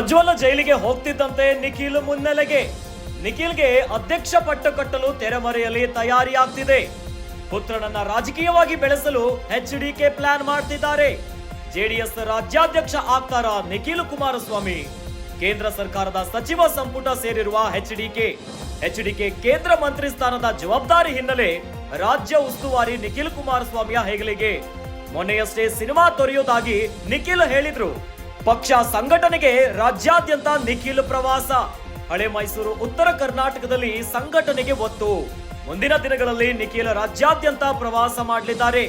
ಪ್ರಜ್ವಲ ಜೈಲಿಗೆ ಹೋಗ್ತಿದ್ದಂತೆ ನಿಖಿಲ್ ಮುನ್ನೆಲೆಗೆ. ನಿಖಿಲ್ಗೆ ಅಧ್ಯಕ್ಷ ಪಟ್ಟ ಕಟ್ಟಲು ತೆರೆಮರೆಯಲ್ಲಿ ತಯಾರಿಯಾಗ್ತಿದೆ. ಪುತ್ರನನ್ನ ರಾಜಕೀಯವಾಗಿ ಬೆಳೆಸಲು ಎಚ್ಡಿಕೆ ಪ್ಲಾನ್ ಮಾಡ್ತಿದ್ದಾರೆ. ಜೆಡಿಎಸ್ ರಾಜ್ಯಾಧ್ಯಕ್ಷ ಆಗ್ತಾರ ನಿಖಿಲ್ ಕುಮಾರಸ್ವಾಮಿ. ಕೇಂದ್ರ ಸರ್ಕಾರದ ಸಚಿವ ಸಂಪುಟ ಸೇರಿರುವ ಎಚ್ಡಿಕೆ ಕೇಂದ್ರ ಮಂತ್ರಿ ಸ್ಥಾನದ ಜವಾಬ್ದಾರಿ ಹಿನ್ನೆಲೆ ರಾಜ್ಯ ಉಸ್ತುವಾರಿ ನಿಖಿಲ್ ಕುಮಾರಸ್ವಾಮಿಯ ಹೆಗಲಿಗೆ. ಮೊನ್ನೆಯಷ್ಟೇ ಸಿನಿಮಾ ತೊರೆಯುವುದಾಗಿ ನಿಖಿಲ್ ಹೇಳಿದ್ರು. ಪಕ್ಷ ಸಂಘಟನೆಗೆ ರಾಜ್ಯಾದ್ಯಂತ ನಿಖಿಲ್ ಪ್ರವಾಸ. ಹಳೆ ಮೈಸೂರು, ಉತ್ತರ ಕರ್ನಾಟಕದಲ್ಲಿ ಸಂಘಟನೆಗೆ ಒತ್ತು. ಮುಂದಿನ ದಿನಗಳಲ್ಲಿ ನಿಖಿಲ್ ರಾಜ್ಯಾದ್ಯಂತ ಪ್ರವಾಸ ಮಾಡಲಿದ್ದಾರೆ.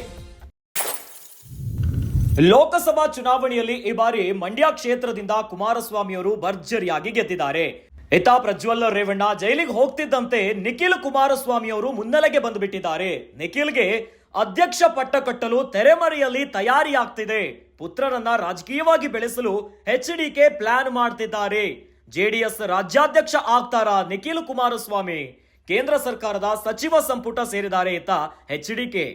ಲೋಕಸಭಾ ಚುನಾವಣೆಯಲ್ಲಿ ಈ ಬಾರಿ ಮಂಡ್ಯ ಕ್ಷೇತ್ರದಿಂದ ಕುಮಾರಸ್ವಾಮಿಯವರು ಭರ್ಜರಿಯಾಗಿ ಗೆದ್ದಿದ್ದಾರೆ. ಇತ್ತ ಪ್ರಜ್ವಲ್ ರೇವಣ್ಣ ಜೈಲಿಗೆ ಹೋಗ್ತಿದ್ದಂತೆ ನಿಖಿಲ್ ಕುಮಾರಸ್ವಾಮಿಯವರು ಮುನ್ನೆಲೆಗೆ ಬಂದುಬಿಟ್ಟಿದ್ದಾರೆ. ನಿಖಿಲ್ಗೆ ಅಧ್ಯಕ್ಷ ಪಟ್ಟ ಕಟ್ಟಲು ತೆರೆಮರೆಯಲ್ಲಿ ತಯಾರಿಯಾಗ್ತಿದೆ. ಪುತ್ರರನ್ನ ರಾಜಕೀಯವಾಗಿ ಬೆಳೆಸಲು ಎಚ್ಡಿಕೆ ಪ್ಲಾನ್ ಮಾಡ್ತಿದ್ದಾರೆ. ಜೆಡಿಎಸ್ ರಾಜ್ಯಾಧ್ಯಕ್ಷ ಆಗ್ತಾರ ನಿಖಿಲ್ ಕುಮಾರಸ್ವಾಮಿ. ಕೇಂದ್ರ ಸರ್ಕಾರದ ಸಚಿವ ಸಂಪುಟ ಸೇರಿದ್ದಾರೆ ಇತ್ತ ಎಚ್ಡಿಕೆ.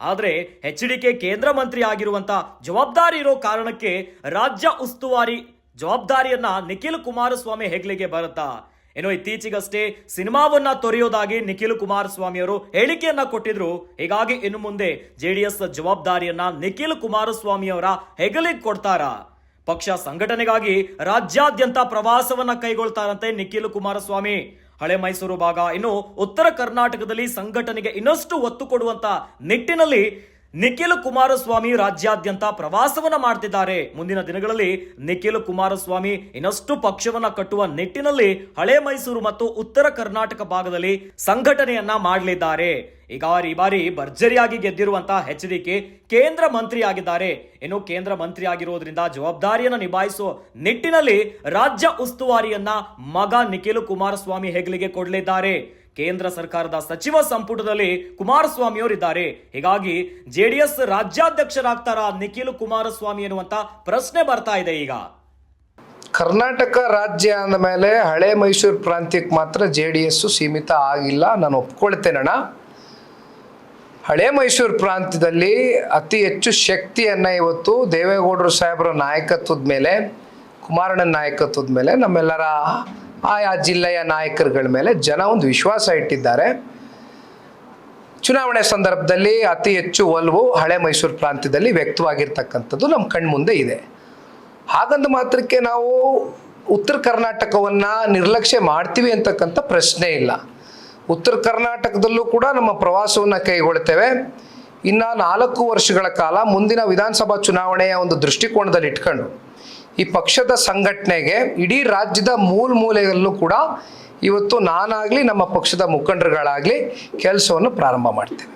ಆದ್ರೆ ಎಚ್ಡಿಕೆ ಕೇಂದ್ರ ಮಂತ್ರಿ ಆಗಿರುವಂತ ಜವಾಬ್ದಾರಿ ಇರೋ ಕಾರಣಕ್ಕೆ ರಾಜ್ಯ ಉಸ್ತುವಾರಿ ಜವಾಬ್ದಾರಿಯನ್ನ ನಿಖಿಲ್ ಕುಮಾರಸ್ವಾಮಿ ಹೆಗ್ಲಿಗೆ ಬರುತ್ತಾ? ಏನೋ ಇತ್ತೀಚೆಗಷ್ಟೇ ಸಿನಿಮಾವನ್ನ ತೊರೆಯೋದಾಗಿ ನಿಖಿಲ್ ಕುಮಾರಸ್ವಾಮಿ ಅವರು ಹೇಳಿಕೆಯನ್ನ ಕೊಟ್ಟಿದ್ರು. ಹೀಗಾಗಿ ಇನ್ನು ಮುಂದೆ ಜೆಡಿಎಸ್ ಜವಾಬ್ದಾರಿಯನ್ನ ನಿಖಿಲ್ ಕುಮಾರಸ್ವಾಮಿ ಅವರ ಹೆಗಲಿಗೆ ಕೊಡ್ತಾರಾ? ಪಕ್ಷ ಸಂಘಟನೆಗಾಗಿ ರಾಜ್ಯಾದ್ಯಂತ ಪ್ರವಾಸವನ್ನ ಕೈಗೊಳ್ತಾರಂತೆ ನಿಖಿಲ್ ಕುಮಾರಸ್ವಾಮಿ. ಹಳೆ ಮೈಸೂರು ಭಾಗ, ಇನ್ನು ಉತ್ತರ ಕರ್ನಾಟಕದಲ್ಲಿ ಸಂಘಟನೆಗೆ ಇನ್ನಷ್ಟು ಒತ್ತು ಕೊಡುವಂತ ನಿಟ್ಟಿನಲ್ಲಿ ನಿಖಿಲ್ ಕುಮಾರಸ್ವಾಮಿ ರಾಜ್ಯಾದ್ಯಂತ ಪ್ರವಾಸವನ್ನ ಮಾಡ್ತಿದ್ದಾರೆ. ಮುಂದಿನ ದಿನಗಳಲ್ಲಿ ನಿಖಿಲ್ ಕುಮಾರಸ್ವಾಮಿ ಇನ್ನಷ್ಟು ಪಕ್ಷವನ್ನ ಕಟ್ಟುವ ನಿಟ್ಟಿನಲ್ಲಿ ಹಳೆ ಮೈಸೂರು ಮತ್ತು ಉತ್ತರ ಕರ್ನಾಟಕ ಭಾಗದಲ್ಲಿ ಸಂಘಟನೆಯನ್ನ ಮಾಡಲಿದ್ದಾರೆ. ಈಗ ಈ ಬಾರಿ ಭರ್ಜರಿಯಾಗಿ ಗೆದ್ದಿರುವಂತಹ ಎಚ್ಡಿಕೆ ಕೇಂದ್ರ ಮಂತ್ರಿ ಆಗಿದ್ದಾರೆ. ಇನ್ನು ಕೇಂದ್ರ ಮಂತ್ರಿ ಆಗಿರೋದ್ರಿಂದ ಜವಾಬ್ದಾರಿಯನ್ನ ನಿಭಾಯಿಸುವ ನಿಟ್ಟಿನಲ್ಲಿ ರಾಜ್ಯ ಉಸ್ತುವಾರಿಯನ್ನ ಮಗ ನಿಖಿಲ್ ಕುಮಾರಸ್ವಾಮಿ ಹೆಗಲಿಗೆ ಕೊಡಲಿದ್ದಾರೆ. ಕೇಂದ್ರ ಸರ್ಕಾರದ ಸಚಿವ ಸಂಪುಟದಲ್ಲಿ ಕುಮಾರಸ್ವಾಮಿ ಅವರಿದ್ದಾರೆ. ಹೀಗಾಗಿ ಜೆಡಿಎಸ್ ರಾಜ್ಯಾಧ್ಯಕ್ಷರಾಗ್ತಾರ ನಿಖಿಲ್ ಕುಮಾರಸ್ವಾಮಿ ಎನ್ನುವಂತ ಪ್ರಶ್ನೆ ಬರ್ತಾ ಇದೆ. ಈಗ ಕರ್ನಾಟಕ ರಾಜ್ಯ ಅಂದ ಮೇಲೆ ಹಳೆ ಮೈಸೂರು ಪ್ರಾಂತ್ಯಕ್ಕೆ ಮಾತ್ರ ಜೆಡಿಎಸ್ ಸೀಮಿತ ಆಗಿಲ್ಲ, ನಾನು ಒಪ್ಕೊಳ್ತೇನಣ್ಣ. ಹಳೆ ಮೈಸೂರು ಪ್ರಾಂತ್ಯದಲ್ಲಿ ಅತಿ ಹೆಚ್ಚು ಶಕ್ತಿಯನ್ನ ಇವತ್ತು ದೇವೇಗೌಡರು ಸಾಹೇಬರ ನಾಯಕತ್ವದ ಮೇಲೆ, ಕುಮಾರಣ್ಣನ ನಾಯಕತ್ವದ ಮೇಲೆ, ನಮ್ಮೆಲ್ಲರ ಆಯಾ ಜಿಲ್ಲೆಯ ನಾಯಕರುಗಳ ಮೇಲೆ ಜನ ಒಂದು ವಿಶ್ವಾಸ ಇಟ್ಟಿದ್ದಾರೆ. ಚುನಾವಣೆ ಸಂದರ್ಭದಲ್ಲಿ ಅತಿ ಹೆಚ್ಚು ಒಲವು ಹಳೆ ಮೈಸೂರು ಪ್ರಾಂತ್ಯದಲ್ಲಿ ವ್ಯಕ್ತವಾಗಿರ್ತಕ್ಕಂಥದ್ದು ನಮ್ಮ ಕಣ್ಮುಂದೆ ಇದೆ. ಹಾಗಂದ ಮಾತ್ರಕ್ಕೆ ನಾವು ಉತ್ತರ ಕರ್ನಾಟಕವನ್ನು ನಿರ್ಲಕ್ಷ್ಯ ಮಾಡ್ತೀವಿ ಅಂತಕ್ಕಂಥ ಪ್ರಶ್ನೆ ಇಲ್ಲ. ಉತ್ತರ ಕರ್ನಾಟಕದಲ್ಲೂ ಕೂಡ ನಮ್ಮ ಪ್ರವಾಸವನ್ನು ಕೈಗೊಳ್ತೇವೆ. ಇನ್ನು 4 ವರ್ಷಗಳ ಕಾಲ ಮುಂದಿನ ವಿಧಾನಸಭಾ ಚುನಾವಣೆಯ ಒಂದು ದೃಷ್ಟಿಕೋನದಲ್ಲಿ ಇಟ್ಕೊಂಡು ಈ ಪಕ್ಷದ ಸಂಘಟನೆಗೆ ಇಡೀ ರಾಜ್ಯದ ಮೂಲೆಯಲ್ಲೂ ಕೂಡ ಇವತ್ತು ನಾನಾಗಲಿ ನಮ್ಮ ಪಕ್ಷದ ಮುಖಂಡರುಗಳಾಗಲಿ ಕೆಲಸವನ್ನು ಪ್ರಾರಂಭ ಮಾಡ್ತೇವೆ.